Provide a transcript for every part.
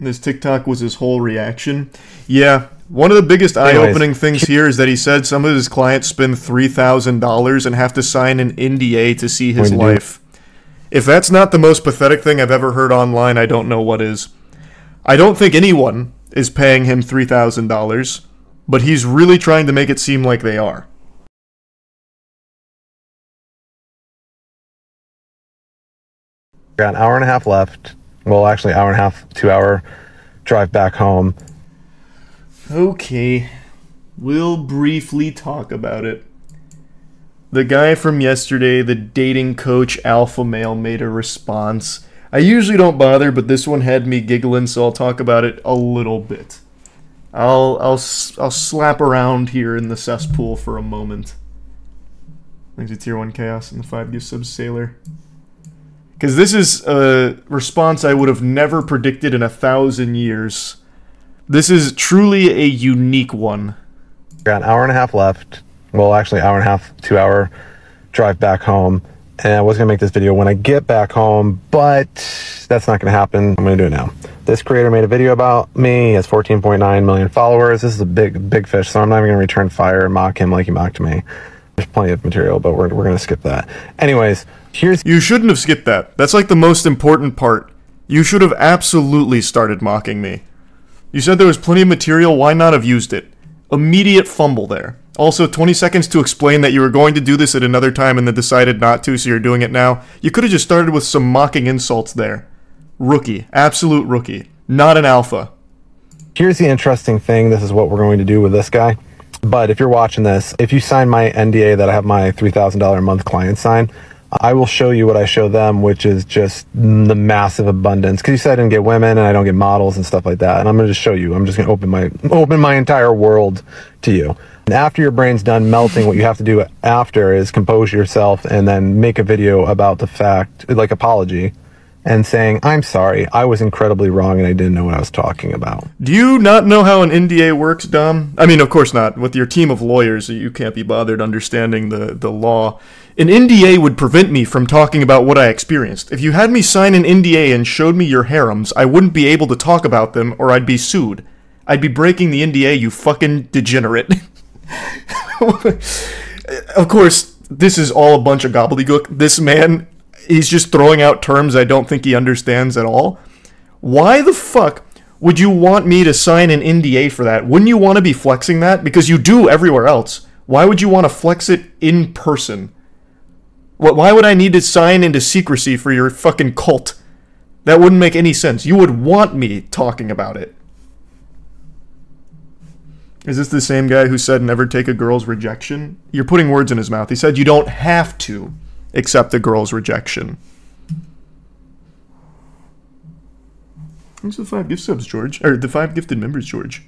This TikTok was his whole reaction. Yeah, one of the biggest eye-opening things here is that he said some of his clients spend $3,000 and have to sign an NDA to see his life. If that's not the most pathetic thing I've ever heard online, I don't know what is. I don't think anyone is paying him $3,000, but he's really trying to make it seem like they are. Got an hour and a half left. Well, actually, hour and a half, 2 hour drive back home. Okay, we'll briefly talk about it. The guy from yesterday, the dating coach alpha male, made a response. I usually don't bother, but this one had me giggling, so I'll talk about it a little bit. I'll slap around here in the cesspool for a moment. Thanks to Tier 1 Chaos and the 5 gift subs Sailor. Because this is a response I would have never predicted in 1,000 years. This is truly a unique one. Got an hour and a half left. Well, actually, hour and a half, 2 hour drive back home. And I was going to make this video when I get back home, but that's not going to happen. I'm going to do it now. This creator made a video about me. He has 14.9 million followers. This is a big fish, so I'm not even going to return fire and mock him like he mocked me. There's plenty of material, but we're going to skip that. Anyways, You shouldn't have skipped that. That's like the most important part. You should have absolutely started mocking me. You said there was plenty of material, why not have used it? Immediate fumble there. Also, 20 seconds to explain that you were going to do this at another time and then decided not to, so you're doing it now. You could have just started with some mocking insults there. Rookie. Absolute rookie. Not an alpha. Here's the interesting thing. This is what we're going to do with this guy. But if you're watching this, if you sign my NDA that I have my $3,000 a month client sign, I will show you what I show them, which is just the massive abundance. Because you said I didn't get women and I don't get models and stuff like that. And I'm going to just show you. I'm just going to open my entire world to you. And after your brain's done melting, what you have to do after is compose yourself and then make a video about the fact, like apology, and saying, I'm sorry, I was incredibly wrong and I didn't know what I was talking about. Do you not know how an NDA works, Dom? I mean, of course not. With your team of lawyers, you can't be bothered understanding the law. An NDA would prevent me from talking about what I experienced. If you had me sign an NDA and showed me your harems, I wouldn't be able to talk about them or I'd be sued. I'd be breaking the NDA, you fucking degenerate. Of course, this is all a bunch of gobbledygook. This man, he's just throwing out terms I don't think he understands at all. Why the fuck would you want me to sign an NDA for that? Wouldn't you want to be flexing that? Because you do everywhere else. Why would you want to flex it in person? Why would I need to sign into secrecy for your fucking cult? That wouldn't make any sense. You would want me talking about it. Is this the same guy who said never take a girl's rejection? You're putting words in his mouth. He said you don't have to accept a girl's rejection. Thanks for the 5 gift subs, George. Or the 5 gifted members, George.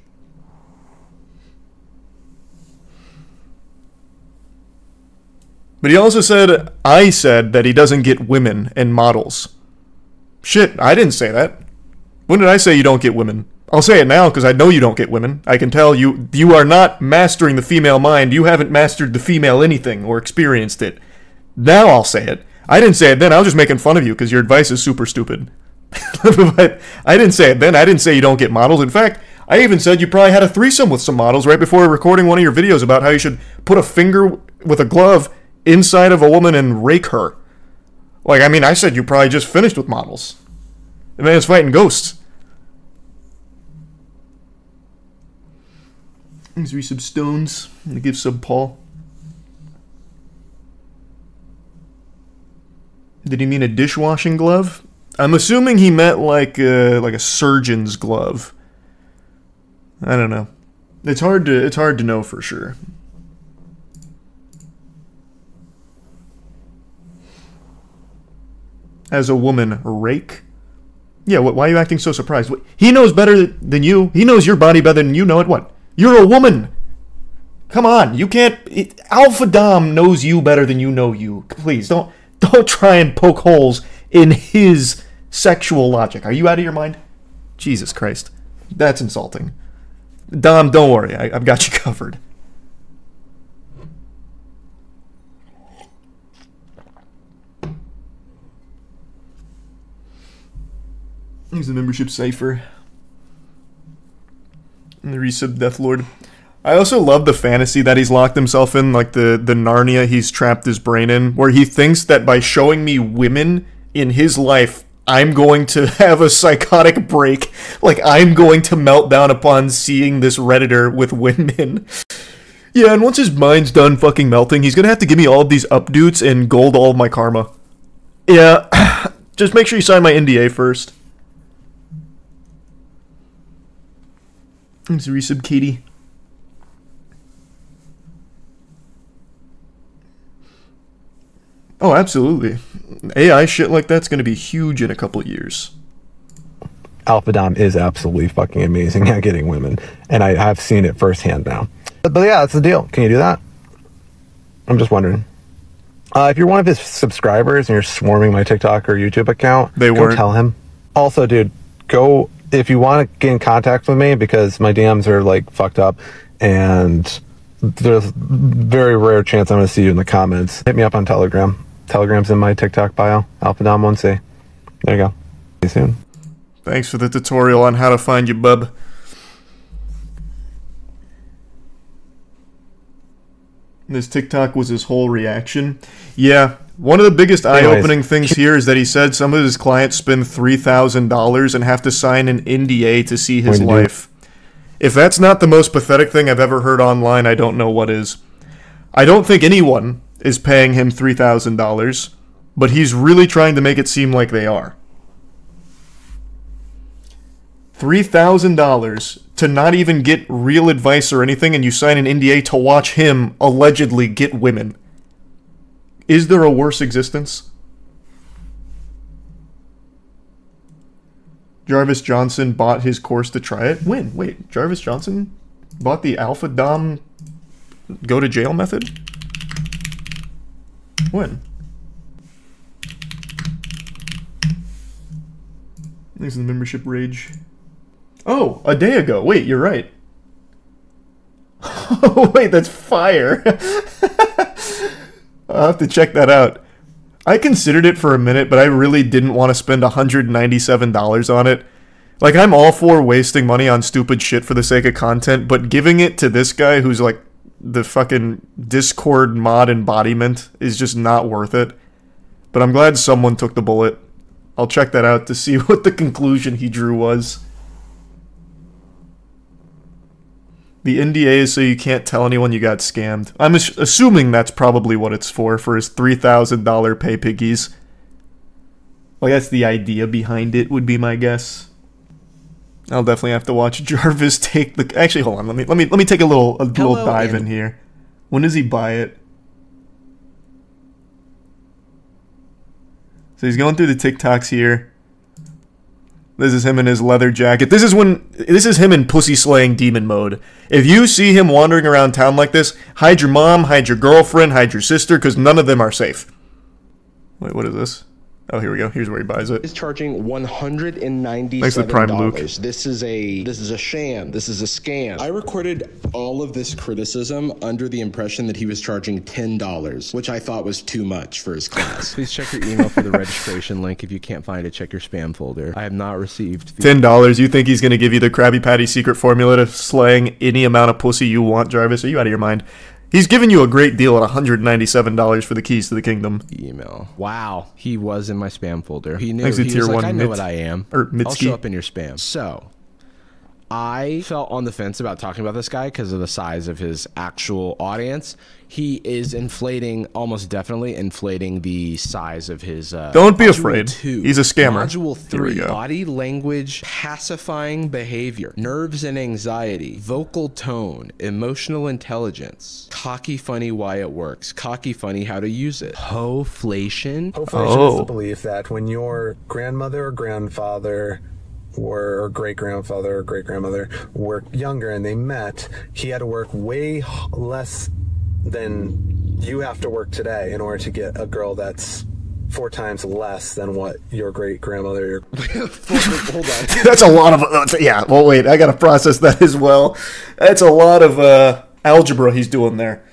But he also said, I said that he doesn't get women and models. Shit, I didn't say that. When did I say you don't get women? I'll say it now because I know you don't get women. I can tell you are not mastering the female mind. You haven't mastered the female anything or experienced it. Now I'll say it. I didn't say it then. I was just making fun of you because your advice is super stupid. But I didn't say it then. I didn't say you don't get models. In fact, I even said you probably had a threesome with some models right before recording one of your videos about how you should put a finger with a glove inside of a woman and rake her. Like, I mean, I said you probably just finished with models. The man's fighting ghosts. These resub stones. I'm gonna give sub Paul. Did he mean a dishwashing glove? I'm assuming he meant like a surgeon's glove. I don't know. It's hard to know for sure. As a woman, rake? Yeah, why are you acting so surprised? He knows better than you. He knows your body better than you know it. What? You're a woman. Come on, you can't... Alpha Dom knows you better than you know you. Please, don't try and poke holes in his sexual logic. Are you out of your mind? Jesus Christ. That's insulting. Dom, don't worry. I've got you covered. Here's the membership cipher. The resub Deathlord. I also love the fantasy that he's locked himself in, like the Narnia he's trapped his brain in, where he thinks that by showing me women in his life, I'm going to have a psychotic break. Like, I'm going to melt down upon seeing this Redditor with women. Yeah, and once his mind's done fucking melting, he's gonna have to give me all of these updoots and gold all of my karma. Yeah, just make sure you sign my NDA first. Thanks, resub Katie. Oh, absolutely. AI shit like that's going to be huge in a couple years. Alpha Dom is absolutely fucking amazing at getting women, and I've seen it firsthand now. But yeah, that's the deal. Can you do that? I'm just wondering. If you're one of his subscribers and you're swarming my TikTok or YouTube account, go tell him. Also, dude, go if you want to get in contact with me, because my DMs are like fucked up, and there's very rare chance I'm going to see you in the comments. Hit me up on Telegram. Telegram's in my TikTok bio. AlphaDom1C. There you go. See you soon. Thanks for the tutorial on how to find you, bub. This TikTok was his whole reaction. Yeah, one of the biggest eye-opening things here is that he said some of his clients spend $3,000 and have to sign an NDA to see his life. If that's not the most pathetic thing I've ever heard online, I don't know what is. I don't think anyone is paying him $3,000, but he's really trying to make it seem like they are. $3,000 to not even get real advice or anything, and you sign an NDA to watch him allegedly get women. Is there a worse existence? Jarvis Johnson bought his course to try it. When? Wait, Jarvis Johnson bought the Alpha Dom go to jail method? When? Thanks for the membership rage. Oh, a day ago. Wait, you're right. Oh, wait, that's fire. I'll have to check that out. I considered it for a minute, but I really didn't want to spend $197 on it. Like, I'm all for wasting money on stupid shit for the sake of content, but giving it to this guy who's like the fucking Discord mod embodiment is just not worth it. But I'm glad someone took the bullet. I'll check that out to see what the conclusion he drew was. The NDA is so you can't tell anyone you got scammed. I'm assuming that's probably what it's for his $3,000 pay piggies. Like, that's the idea behind it, would be my guess. I'll definitely have to watch Jarvis take the... Actually, hold on. Let me take a little dive in here. When does he buy it? So he's going through the TikToks here. This is him in his leather jacket. This is him in pussy slaying demon mode. If you see him wandering around town like this, hide your mom, hide your girlfriend, hide your sister, because none of them are safe. Wait, what is this? Oh, here we go. Here's where he buys it. He's charging $197. Thanks to Prime Luke. This is a sham. This is a scam. I recorded all of this criticism under the impression that he was charging $10, which I thought was too much for his class. Please check your email for the registration link. If you can't find it, check your spam folder. I have not received $10. You think he's going to give you the Krabby Patty secret formula to slaying any amount of pussy you want, Jarvis? Are you out of your mind? He's giving you a great deal at $197 for the keys to the kingdom. Email. Wow, he was in my spam folder. He knew. Thanks to he Tier was like, 1 I know what I am. I'll show up in your spam. So, I felt on the fence about talking about this guy because of the size of his actual audience. He is inflating, almost definitely inflating the size of his Don't be afraid. He's a scammer. Module 3, body language, pacifying behavior, nerves and anxiety, vocal tone, emotional intelligence, cocky funny why it works, cocky funny how to use it, hoflation. Hoflation is the belief that when your grandmother or grandfather or great-grandfather or great-grandmother were younger and they met, he had to work way less than you have to work today in order to get a girl that's 4 times less than what your great-grandmother... Hold on. That's a lot of... yeah, well, wait, I gotta process that as well. That's a lot of algebra he's doing there.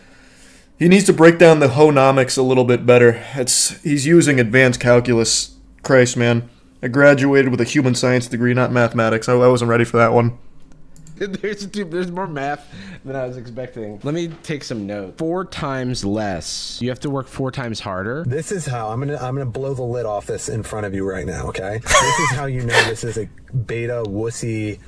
He needs to break down the honomics a little bit better. He's using advanced calculus. Christ, man. I graduated with a human science degree, not mathematics. I wasn't ready for that one. There's more math than I was expecting. Let me take some notes. 4 times less. You have to work 4 times harder. This is how I'm gonna blow the lid off this in front of you right now, okay? This is how you know this is a beta wussy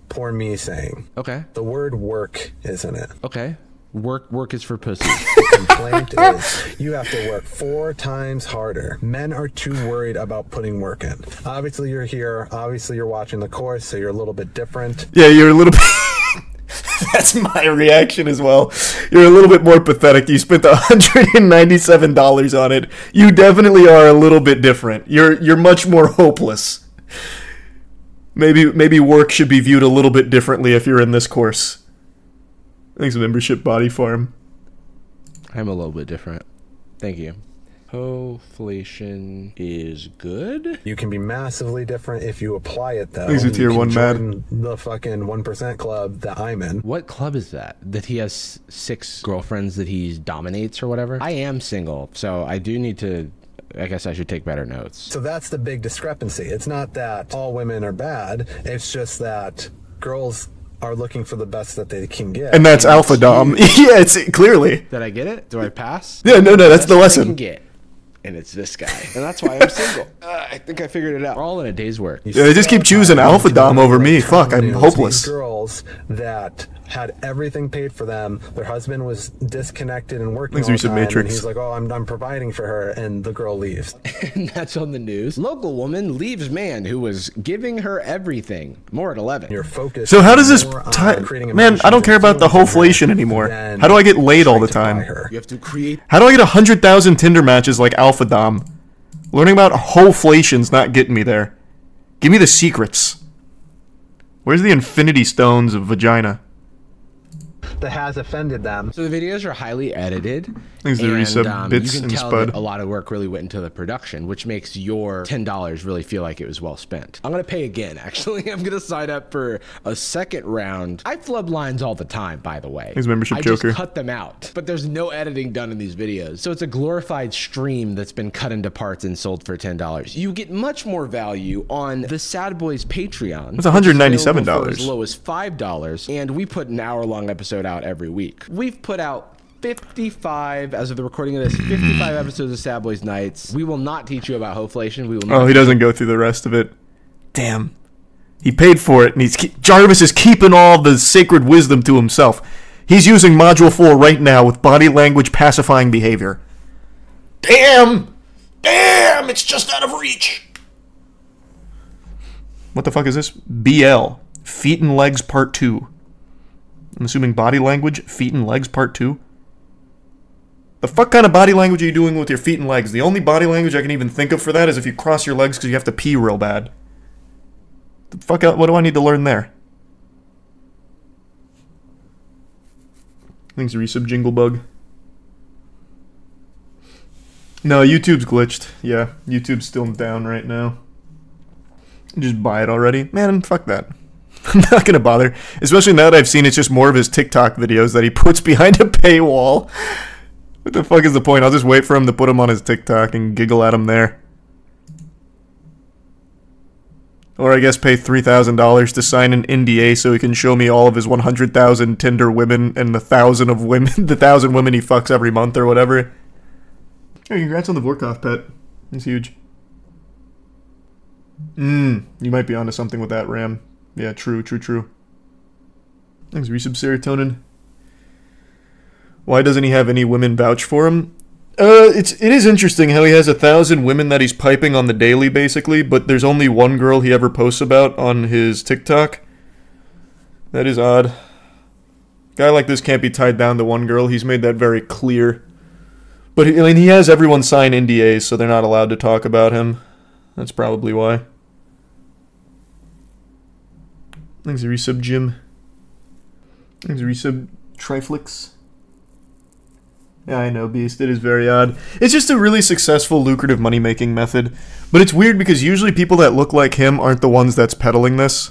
poor me saying. Okay. The word work is in it. Okay. Work is for pussy. The complaint is you have to work 4 times harder. Men are too worried about putting work in. Obviously you're here. Obviously you're watching the course, so you're a little bit different. Yeah, you're a little bit... That's my reaction as well. You're a little bit more pathetic. You spent $197 on it. You definitely are a little bit different. You're much more hopeless. Maybe work should be viewed a little bit differently if you're in this course. Thanks, membership Body Farm. I'm a little bit different. Thank you. Hoflation is good. You can be massively different if you apply it, though. Thanks, a tier 1 mad. The fucking 1% club that I'm in. What club is that? That he has 6 girlfriends that he dominates or whatever? I am single, so I do need to... I guess I should take better notes. So that's the big discrepancy. It's not that all women are bad. It's just that girls are looking for the best that they can get. And that's alpha dom. Yeah, it's clearly. Did I get it? Do I pass? Yeah, no, that's the lesson. I can get. And it's this guy. And that's why I'm single. I think I figured it out. We're all in a day's work. Yeah, they just keep choosing alpha dom over me. Fuck, I'm hopeless. These girls that had everything paid for them, their husband was disconnected and working all the time, and he's like, oh, I'm providing for her, and the girl leaves. And that's on the news. Local woman leaves man who was giving her everything. More at 11. You're focused. So how does this man, I don't care about the hoflation anymore. How do I get laid all the time? You have to create. How do I get 100,000 Tinder matches like alpha dom? Learning about hoflation's not getting me there. Give me the secrets. Where's the infinity stones of vagina? That has offended them. So the videos are highly edited, and you can tell that a lot of work really went into the production, which makes your $10 really feel like it was well spent. I'm gonna pay again, actually. I'm gonna sign up for a second round. I flub lines all the time, by the way. His membership I Joker. just cut them out, but there's no editing done in these videos. So it's a glorified stream that's been cut into parts and sold for $10. You get much more value on the Sad Boys Patreon. It's $197. As low as $5, and we put an hour-long episode out every week. We've put out 55, as of the recording of this, 55 episodes of Sad Boys Nights. We will not teach you about hoflation. We will not. Oh, he doesn't go through the rest of it. Damn. He paid for it, and Jarvis is keeping all the sacred wisdom to himself. He's using Module 4 right now with body language pacifying behavior. Damn! Damn! It's just out of reach! What the fuck is this? BL. Feet and Legs Part 2. I'm assuming body language, feet and legs part 2. The fuck kind of body language are you doing with your feet and legs? The only body language I can even think of for that is if you cross your legs because you have to pee real bad. The fuck out, what do I need to learn there? Thanks, Resub Jinglebug. No, YouTube's glitched. Yeah, YouTube's still down right now. Just buy it already. Man, fuck that. I'm not gonna bother. Especially now that I've seen it's just more of his TikTok videos that he puts behind a paywall. What the fuck is the point? I'll just wait for him to put them on his TikTok and giggle at him there. Or I guess pay $3,000 to sign an NDA so he can show me all of his 100,000 Tinder women and the 1,000 of women, the 1,000 women he fucks every month or whatever. Hey, congrats on the Vorkov pet. It's huge. You might be onto something with that, Ram. Yeah, true. Thanks, Resub Serotonin. Why doesn't he have any women vouch for him? It is interesting how he has 1,000 women that he's piping on the daily, basically, but there's only one girl he ever posts about on his TikTok. That is odd. Guy like this can't be tied down to one girl. He's made that very clear. But I mean, he has everyone sign NDAs, so they're not allowed to talk about him. That's probably why. Thanks, Resub Jim. Thanks, Resub Triflix. Yeah, I know, Beast. It is very odd. It's just a really successful, lucrative money-making method. But it's weird because usually people that look like him aren't the ones that's peddling this.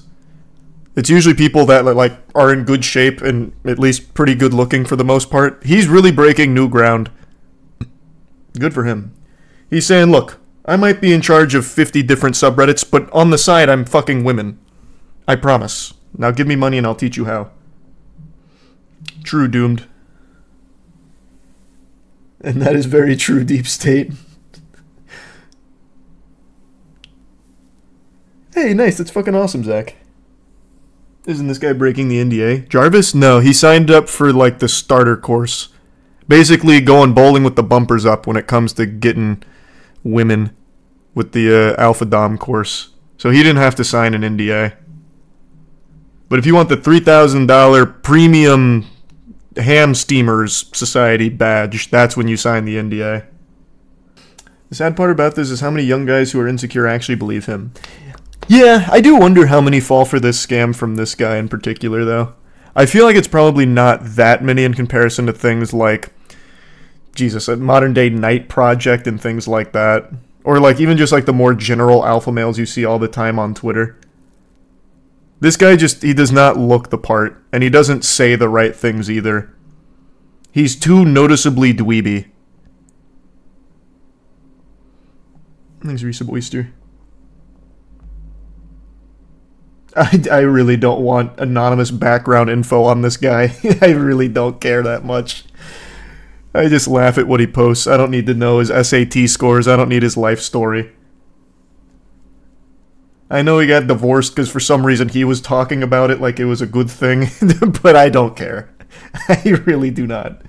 It's usually people that like are in good shape and at least pretty good looking for the most part. He's really breaking new ground. Good for him. He's saying, look, I might be in charge of 50 different subreddits, but on the side I'm fucking women. I promise. Now give me money and I'll teach you how. True, Doomed. And that is very true, Deep State. Hey, nice. That's fucking awesome, Zach. Isn't this guy breaking the NDA? Jarvis? No, he signed up for, like, the starter course. Basically going bowling with the bumpers up when it comes to getting women with the Alpha Dom course. So he didn't have to sign an NDA. But if you want the $3,000 premium Ham Steamers Society badge, that's when you sign the NDA. The sad part about this is how many young guys who are insecure actually believe him. Yeah, I do wonder how many fall for this scam from this guy in particular, though. I feel like it's probably not that many in comparison to things like, Jesus, a modern-day Night Project and things like that. Or like even just like the more general alpha males you see all the time on Twitter. This guy he does not look the part, and he doesn't say the right things either. He's too noticeably dweeby. Thanks, Risa Moisty. I really don't want anonymous background info on this guy. I really don't care that much. I just laugh at what he posts. I don't need to know his SAT scores. I don't need his life story. I know he got divorced because for some reason he was talking about it like it was a good thing, but I don't care. I really do not.